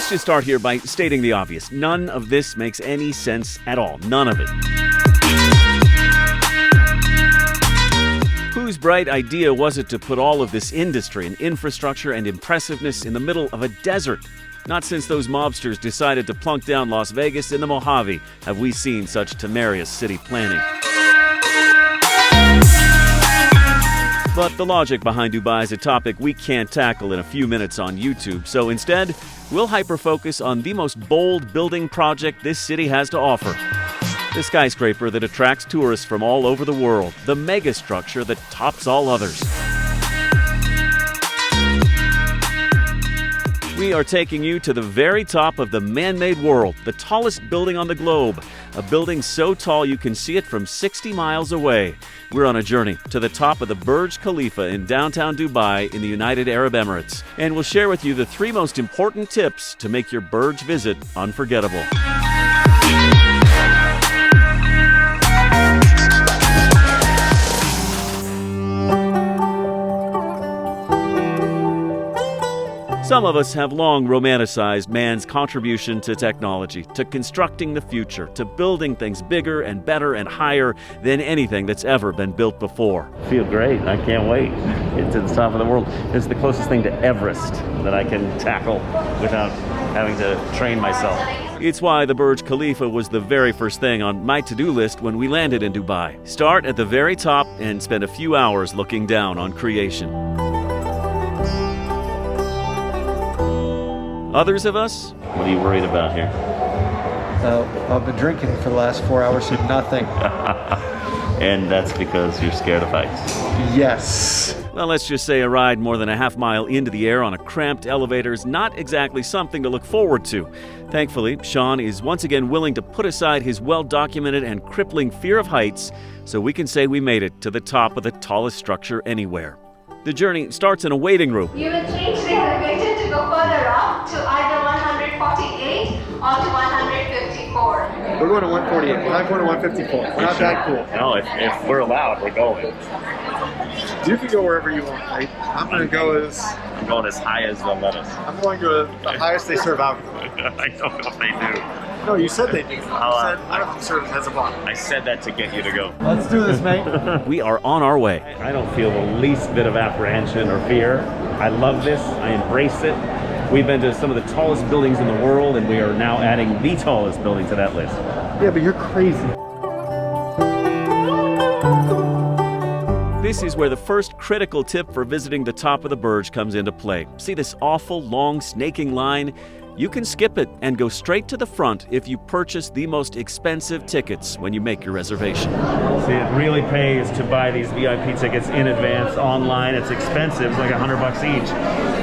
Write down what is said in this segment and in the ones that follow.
Let's just start here by stating the obvious. None of this makes any sense at all. None of it. Whose bright idea was it to put all of this industry and infrastructure and impressiveness in the middle of a desert? Not since those mobsters decided to plunk down Las Vegas in the Mojave have we seen such temerarious city planning. But the logic behind Dubai is a topic we can't tackle in a few minutes on YouTube, so instead, we'll hyper-focus on the most bold building project this city has to offer. The skyscraper that attracts tourists from all over the world, the megastructure that tops all others. We are taking you to the very top of the man-made world, the tallest building on the globe, a building so tall you can see it from 60 miles away. We're on a journey to the top of the Burj Khalifa in downtown Dubai in the United Arab Emirates, and we'll share with you the 3 most important tips to make your Burj visit unforgettable. Some of us have long romanticized man's contribution to technology, to constructing the future, to building things bigger and better and higher than anything that's ever been built before. I feel great. I can't wait. It's at the top of the world. It's the closest thing to Everest that I can tackle without having to train myself. It's why the Burj Khalifa was the very first thing on my to-do list when we landed in Dubai. Start at the very top and spend a few hours looking down on creation. Others of us? What are you worried about here? I've been drinking for the last 4 hours and nothing. And that's because you're scared of heights. Yes. Well, let's just say a ride more than a half mile into the air on a cramped elevator is not exactly something to look forward to. Thankfully, Sean is once again willing to put aside his well-documented and crippling fear of heights so we can say we made it to the top of the tallest structure anywhere. The journey starts in a waiting room. You will change the elevator to go further up to either 148 or to 154. We're going to 148. We're not going to 154. We're not that cool. No, if we're allowed, we're going. You can go wherever you want, right? I'm going to go I'm going as high as they'll let us. I'm going to the highest they serve alcohol. I don't know if they do. No, you said they do. You said I alcohol serves as a bottle. I said that to get you to go. Let's do this, mate. We are on our way. I don't feel the least bit of apprehension or fear. I love this. I embrace it. We've been to some of the tallest buildings in the world, and we are now adding the tallest building to that list. Yeah, but you're crazy. This is where the first critical tip for visiting the top of the Burj comes into play. See this awful, long, snaking line? You can skip it and go straight to the front if you purchase the most expensive tickets when you make your reservation. See, it really pays to buy these VIP tickets in advance online. It's expensive, it's like $100 each,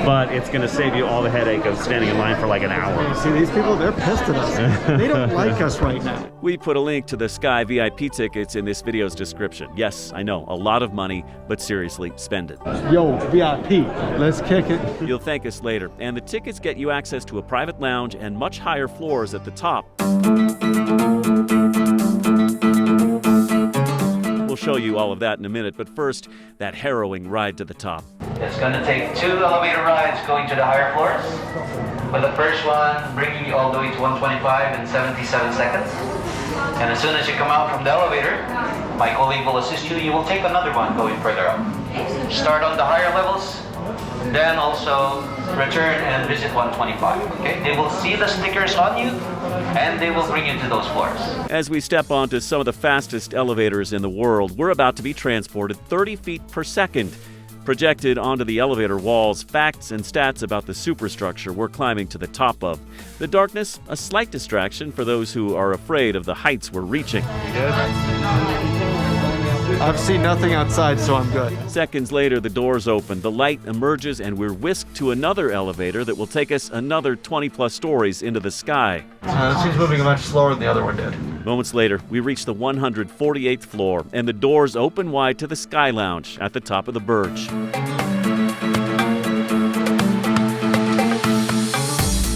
but it's going to save you all the headache of standing in line for like an hour. See, these people, they're pissed at us. They don't like us right now. We put a link to the Sky VIP tickets in this video's description. Yes, I know, a lot of money, but seriously, spend it. Yo, VIP, let's kick it. You'll thank us later, and the tickets get you access to a private lounge and much higher floors at the top. We'll show you all of that in a minute, but first, that harrowing ride to the top. It's going to take 2 elevator rides going to the higher floors. With the first one bringing you all the way to 125 in 77 seconds. And as soon as you come out from the elevator, my colleague will assist you. You will take another one going further up. Start on the higher levels, then also return and visit 125. Okay? They will see the stickers on you, and they will bring you to those floors. As we step onto some of the fastest elevators in the world, we're about to be transported 30 feet per second. Projected onto the elevator walls, facts and stats about the superstructure we're climbing to the top of. The darkness, a slight distraction for those who are afraid of the heights we're reaching. I've seen nothing outside, so I'm good. Seconds later, the doors open, the light emerges, and we're whisked to another elevator that will take us another 20-plus stories into the sky. She's moving much slower than the other one did. Moments later, we reach the 148th floor, and the doors open wide to the Sky Lounge at the top of the Burj.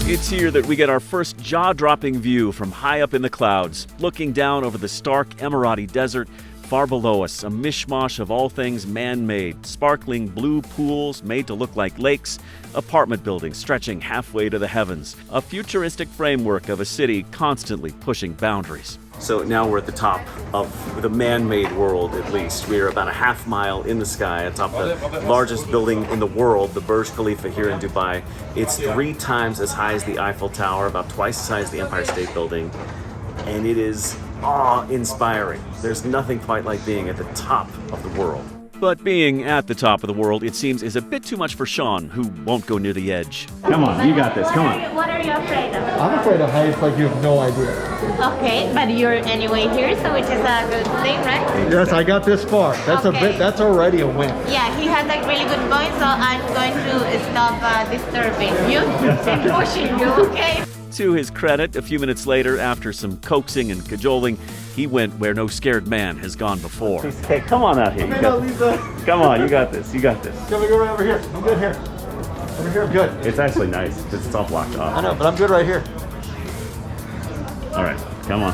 It's here that we get our first jaw-dropping view from high up in the clouds, looking down over the stark Emirati desert, Far below us, a mishmash of all things man-made, sparkling blue pools made to look like lakes, apartment buildings stretching halfway to the heavens, a futuristic framework of a city constantly pushing boundaries. So now we're at the top of the man-made world, at least. We are about a half mile in the sky atop the largest building in the world, the Burj Khalifa here in Dubai. It's 3 times as high as the Eiffel Tower, about twice as high as the Empire State Building, and it is awe-inspiring. There's nothing quite like being at the top of the world. But being at the top of the world, it seems, is a bit too much for Sean, who won't go near the edge. Come on, you got this, come on. What are you afraid of? I'm afraid of heights like you have no idea. Okay, but you're anyway here, so which is a good thing, right? Yes, I got this far. That's Okay. that's already a win. Yeah, he has a really good point, so I'm going to stop disturbing you and pushing you, okay? To his credit, a few minutes later, after some coaxing and cajoling, he went where no scared man has gone before. Hey, come on out here. You got this. Come on, you got this. You got this. Can we go right over here? I'm good here. Over here, I'm good. It's actually nice because it's all blocked off. I know, but I'm good right here. All right, come on.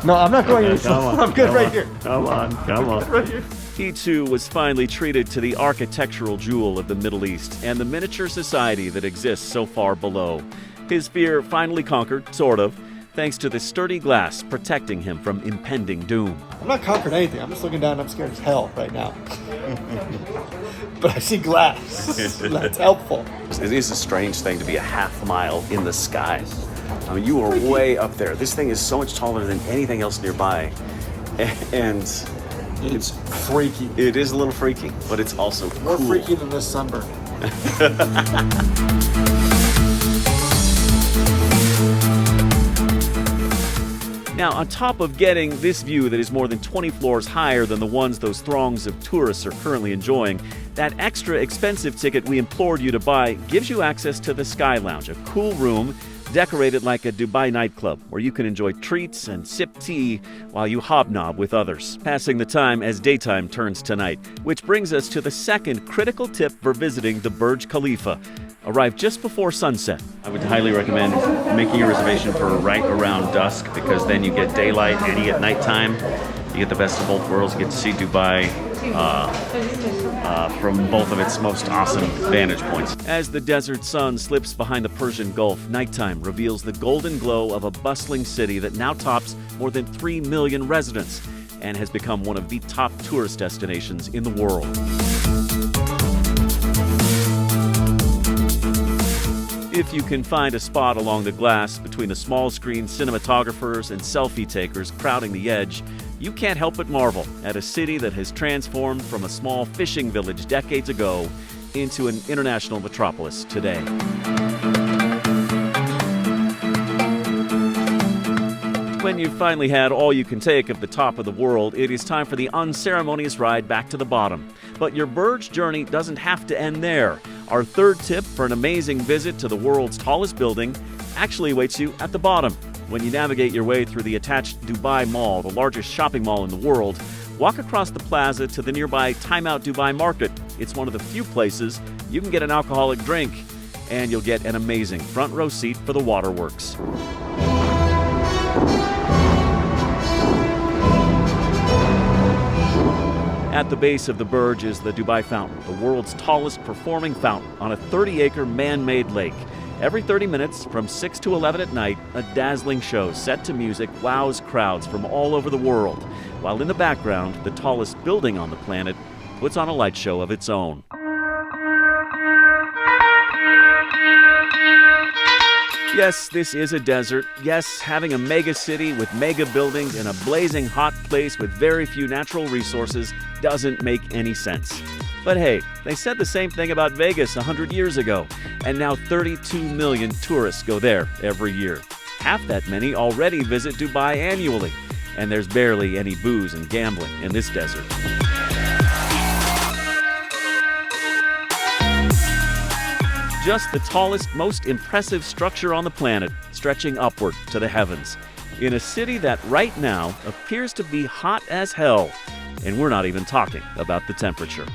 No, I'm not going Okay, come on. I'm good come right on, here. Come on, come on. Right here. He too was finally treated to the architectural jewel of the Middle East and the miniature society that exists so far below. His fear finally conquered, sort of, thanks to the sturdy glass protecting him from impending doom. I'm not conquering anything. I'm just looking down and I'm scared as hell right now. But I see glass. That's helpful. It is a strange thing to be a half mile in the sky. I mean, you are way up there. This thing is so much taller than anything else nearby. And It's freaky. it is a little freaky, but it's also More cool. freaky than this sunburn. Now, on top of getting this view that is more than 20 floors higher than the ones those throngs of tourists are currently enjoying, that extra expensive ticket we implored you to buy gives you access to the Sky Lounge, a cool room decorated like a Dubai nightclub where you can enjoy treats and sip tea while you hobnob with others, passing the time as daytime turns to night. Which brings us to the second critical tip for visiting the Burj Khalifa. Arrive just before sunset. I would highly recommend making a reservation for right around dusk because then you get daylight and you get nighttime. You get the best of both worlds. You get to see Dubai from both of its most awesome vantage points. As the desert sun slips behind the Persian Gulf, nighttime reveals the golden glow of a bustling city that now tops more than 3 million residents and has become one of the top tourist destinations in the world. If you can find a spot along the glass between the small screen cinematographers and selfie takers crowding the edge, you can't help but marvel at a city that has transformed from a small fishing village decades ago into an international metropolis today. When you've finally had all you can take of the top of the world, it is time for the unceremonious ride back to the bottom. But your Burj journey doesn't have to end there. Our third tip for an amazing visit to the world's tallest building actually awaits you at the bottom. When you navigate your way through the attached Dubai Mall, the largest shopping mall in the world, walk across the plaza to the nearby Time Out Dubai Market. It's one of the few places you can get an alcoholic drink, and you'll get an amazing front row seat for the waterworks. At the base of the Burj is the Dubai Fountain, the world's tallest performing fountain on a 30-acre man-made lake. Every 30 minutes, from 6 to 11 at night, a dazzling show set to music wows crowds from all over the world, while in the background, the tallest building on the planet puts on a light show of its own. Yes, this is a desert. Yes, having a mega city with mega buildings in a blazing hot place with very few natural resources doesn't make any sense. But hey, they said the same thing about Vegas 100 years ago, and now 32 million tourists go there every year. Half that many already visit Dubai annually, and there's barely any booze and gambling in this desert. Just the tallest, most impressive structure on the planet, stretching upward to the heavens, in a city that right now appears to be hot as hell, and we're not even talking about the temperature.